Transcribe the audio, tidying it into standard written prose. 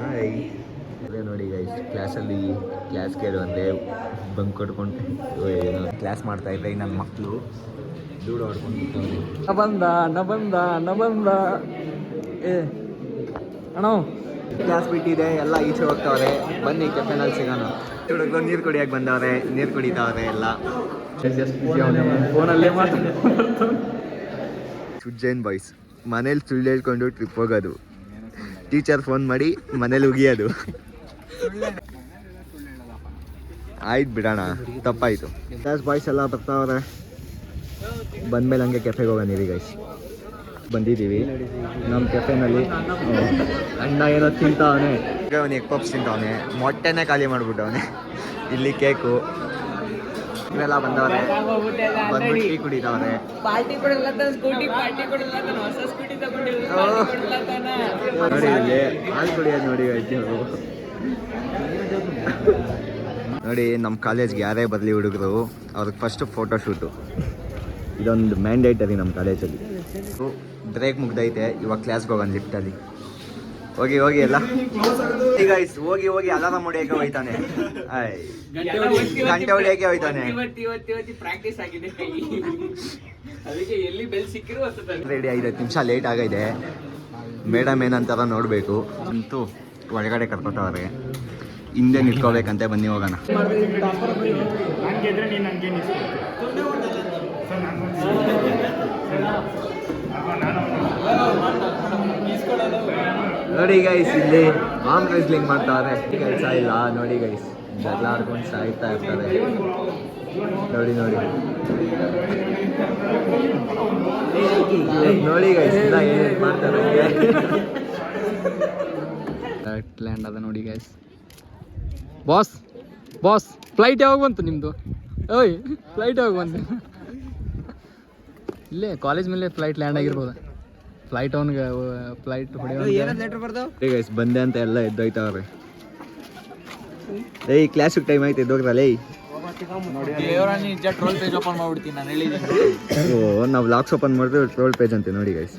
hi ಅದೇ ನೋಡಿ guys ಕ್ಲಾಸಲ್ಲಿ ಕ್ಲಾಸ್ ಕೇಳು ಅಂದರೆ ಬಂಕ್ ಕೊಟ್ಕೊಂಡು ಏನೋ ಕ್ಲಾಸ್ ಮಾಡ್ತಾಯಿದ್ದೆ ನನ್ನ ಮಕ್ಕಳು ಲೂಡೋ ಆಡ್ಕೊಂಡು ಬಂದ ಏ ಅಣ್ಣ ಕ್ಲಾಸ್ ಬಿಟ್ಟಿದೆ ಎಲ್ಲ ಈಚೆ ಹೋಗ್ತಾವ್ರೆ ಬನ್ನಿ ಕೆಫೆನಲ್ಲಿ ಸಿಗೋಣ ಹುಡುಗರು ನೀರು ಕುಡಿಯೋಕೆ ಬಂದವ್ರೆ ನೀರು ಕುಡಿತಾವ್ರೆ ಎಲ್ಲ ಫೋನಲ್ಲೇ ಸುಜ್ಜೈನ್ ಬಾಯ್ಸ್ ಮನೇಲಿ ಸುಳ್ಳು ಹೇಳ್ಕೊಂಡು ಟ್ರಿಪ್ ಹೋಗೋದು ಟೀಚರ್ ಫೋನ್ ಮಾಡಿ ಮನೇಲಿ ಉಗಿಯೋದು ಆಯ್ತು ಬಿಡೋಣ ತಪ್ಪಾಯಿತು ಕ್ಲಾಸ್ ಬಾಯ್ಸ್ ಎಲ್ಲ ಬರ್ತಾವ್ರೆ ಬಂದಮೇಲೆ ಹಂಗೆ ಕೆಫೆಗೆ ಹೋಗೋಣ ಗೈಸ್ ಬಂದಿದ್ದೀವಿ ನಮ್ಮ ಕೆಫೆನಲ್ಲಿ ಅಣ್ಣ ಏನೋ ತಿಂತಾವನೆ ಅವನು ಎಗ್ ಪಪ್ಸ್ ತಿಂತಾವನೆ ಮೊಟ್ಟೆನೇ ಖಾಲಿ ಮಾಡಿಬಿಟ್ಟವನೆ ಇಲ್ಲಿ ಕೇಕು ಇವೆಲ್ಲ ಬಂದವ್ರೆ ಬಂದ್ಬಿಟ್ಟು ಟೀ ಕುಡಿತಾವ್ರೆ ನೋಡಿ ಇಲ್ಲಿ ಹಾಲು ಕುಡಿಯೋದು ನೋಡಿ ಇವರು ನೋಡಿ ನಮ್ಮ ಕಾಲೇಜ್ಗೆ ಯಾರೇ ಬರಲಿ ಹುಡುಗರು ಅವ್ರಿಗೆ ಫಸ್ಟ್ ಫೋಟೋ ಶೂಟು ಇದೊಂದು ಮ್ಯಾಂಡೇಟರಿ ನಮ್ಮ ಕಾಲೇಜಲ್ಲಿ ಬ್ರೇಕ್ ಮುಗ್ದೈತೆ ಇವಾಗ ಕ್ಲಾಸ್ಗೆ ಹೋಗೋಣ ಲಿಫ್ಟಲ್ಲಿ ಹೋಗಿ ಹೋಗಿ ಎಲ್ಲ ಈಗ ಹೋಗಿ ಅಲಾರಾಮ್ ಹೊಡಿಯೋಕೆ ಹೋಯ್ತಾನೆ ಗಂಟೆ ಹೊಡಿಯೋಕೆ ಹೋಯ್ತಾನೆ ರೆಡಿ 5 ನಿಮಿಷ ಲೇಟ್ ಆಗೈತೆ ಮೇಡಮ್ ಏನಂತಾರ ನೋಡಬೇಕು ಅಂತೂ ಒಳಗಡೆ ಕರ್ಕೊತಾವ್ರೆ ಹಿಂದೆ ನಿಂತ್ಕೋಬೇಕಂತೆ ಬನ್ನಿ ಹೋಗೋಣ ನೋಡಿ ಗೈಸ್ ಇಲ್ಲಿ ಆರ್ಮ್ ರೆಸ್ಲಿಂಗ್ ಮಾಡ್ತಾವ್ರೆ ಕೆಲಸ ಇಲ್ಲ ನೋಡಿ ಗೈಸ್ ಜಗಳ ಆಡ್ಕೊಂಡು ಸಾಯ್ತಾ ಇರ್ತಾರೆ ನೋಡಿ ನೋಡಿ ಗೈಸ್ ಇಲ್ಲ ಏನೇನು ಮಾಡ್ತಾರೆ ಲ್ಯಾಂಡ್ ಅದ ನೋಡಿ ಗೈಸ್ ಬಾಸ್ ಫ್ಲೈಟ್ ಯಾವಾಗ ಬಂತು ನಿಮ್ಮದು ಓಯ್ ಫ್ಲೈಟ್ ಯಾವಾಗ ಬಂತು ಇಲ್ಲೇ ಕಾಲೇಜ್ ಮೇಲೆ ಫ್ಲೈಟ್ ಲ್ಯಾಂಡ್ ಆಗಿರ್ಬೋದು ಫ್ಲೈಟ್ ಅವನಿಗೆ ಫ್ಲೈಟ್ ಗೈಸ್ ಬಂದೆ ಅಂತ ಎಲ್ಲ ಎದ್ದೋಯ್ತಾವ್ರೆ ಏಯ್ ಕ್ಲಾಸಿಗೆ ಟೈಮ್ ಆಯ್ತು ಎದ್ದೋಗ್ರಲ್ಲ ಓ ನಾವು ಲಾಕ್ಸ್ ಓಪನ್ ಮಾಡಿದ್ರೆ ಟ್ರೋಲ್ ಪೇಜ್ ಅಂತೆ ನೋಡಿ ಗೈಸ್